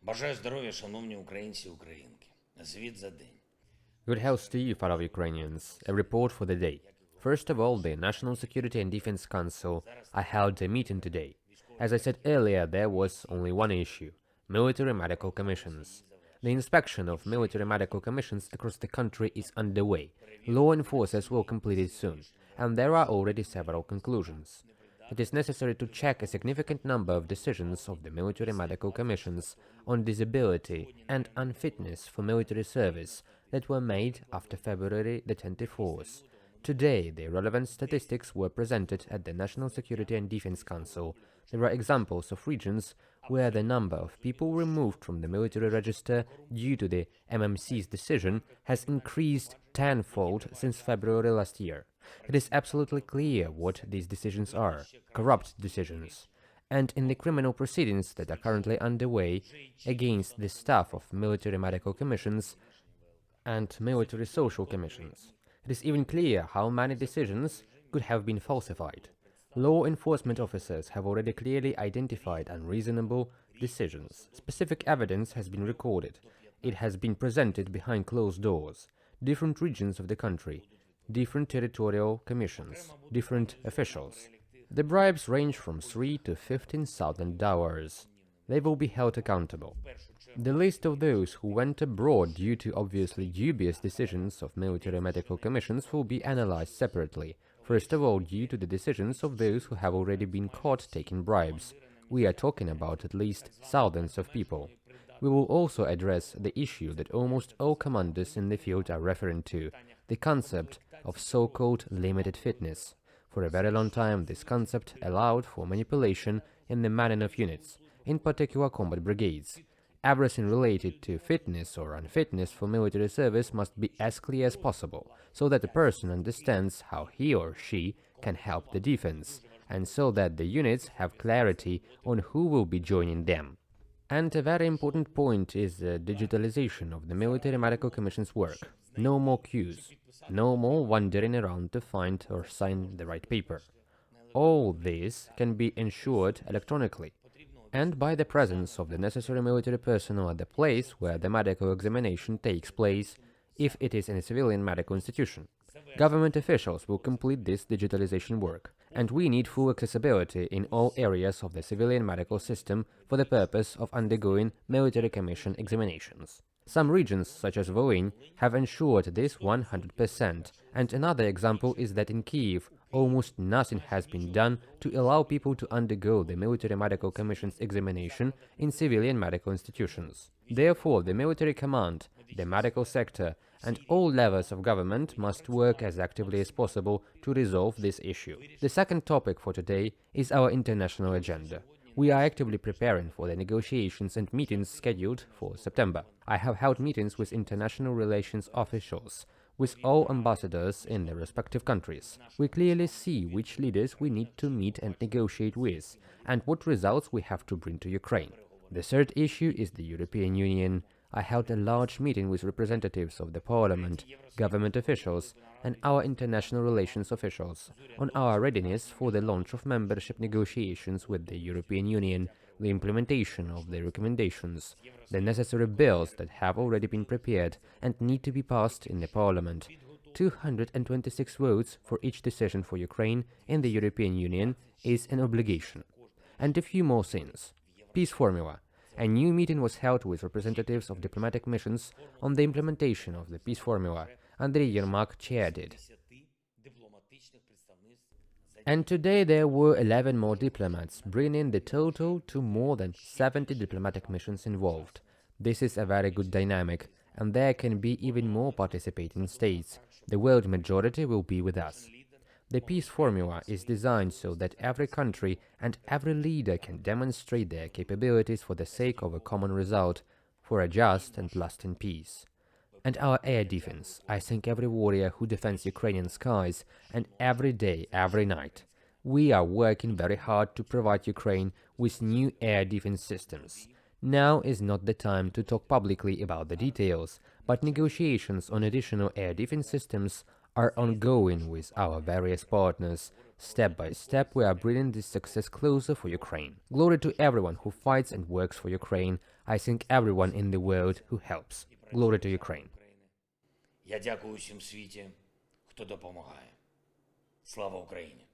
Бажаю здоров'я, шановні українці і українки. Звіт за день. Good health to you, fellow Ukrainians. A report for the day. First of all, the National Security and Defense Council held a meeting today. As I said earlier, there was only one issue: military medical commissions. The inspection of military medical commissions across the country is underway. Law enforcers will complete it soon, and there are already several conclusions. It is necessary to check a significant number of decisions of the military medical commissions on disability and unfitness for military service that were made after February the 24th. Today, the relevant statistics were presented at the National Security and Defense Council. There are examples of regions where the number of people removed from the military register due to the MMC's decision has increased tenfold since February last year. It is absolutely clear what these decisions are: corrupt decisions. And in the criminal proceedings that are currently underway against the staff of military medical commissions and military social commissions, it is even clear how many decisions could have been falsified. Law enforcement officers have already clearly identified unreasonable decisions. Specific evidence has been recorded. It has been presented behind closed doors. Different regions of the country, different territorial commissions, different officials. The bribes range from 3 to 15,000 dollars. They will be held accountable. The list of those who went abroad due to obviously dubious decisions of military medical commissions will be analyzed separately. First of all, due to the decisions of those who have already been caught taking bribes. We are talking about at least thousands of people. We will also address the issue that almost all commanders in the field are referring to: the concept of so-called limited fitness. For a very long time, this concept allowed for manipulation in the manning of units, in particular combat brigades. Everything related to fitness or unfitness for military service must be as clear as possible, so that a person understands how he or she can help the defense, and so that the units have clarity on who will be joining them. And a very important point is the digitalization of the military medical commission's work. No more queues, no more wandering around to find or sign the right paper. All this can be ensured electronically, and by the presence of the necessary military personnel at the place where the medical examination takes place, if it is in a civilian medical institution. Government officials will complete this digitalization work, and we need full accessibility in all areas of the civilian medical system for the purpose of undergoing military commission examinations. Some regions, such as Volyn, have ensured this 100%, and another example is that in Kyiv, almost nothing has been done to allow people to undergo the military medical commission's examination in civilian medical institutions. Therefore, the military command, the medical sector, and all levels of government must work as actively as possible to resolve this issue. The second topic for today is our international agenda. We are actively preparing for the negotiations and meetings scheduled for September. I have held meetings with international relations officials, with all ambassadors in the respective countries. We clearly see which leaders we need to meet and negotiate with, and what results we have to bring to Ukraine. The third issue is the European Union. I held a large meeting with representatives of the Parliament, government officials, and our international relations officials on our readiness for the launch of membership negotiations with the European Union, the implementation of the recommendations, the necessary bills that have already been prepared and need to be passed in the Parliament. 226 votes for each decision for Ukraine in the European Union is an obligation. And a few more things. Peace formula. A new meeting was held with representatives of diplomatic missions on the implementation of the peace formula. Andriy Yermak chaired it. And today there were 11 more diplomats, bringing the total to more than 70 diplomatic missions involved. This is a very good dynamic, and there can be even more participating states. The world majority will be with us. The peace formula is designed so that every country and every leader can demonstrate their capabilities for the sake of a common result, for a just and lasting peace. And our air defense, I thank every warrior who defends Ukrainian skies, and every day, every night. We are working very hard to provide Ukraine with new air defense systems. Now is not the time to talk publicly about the details, but negotiations on additional air defense systems are ongoing with our various partners, Step by step, we are bringing this success closer for Ukraine. Glory to everyone who fights and works for Ukraine. I thank everyone in the world who helps. Glory to Ukraine. Я дякую всім світі, хто допомагає. Слава Україні!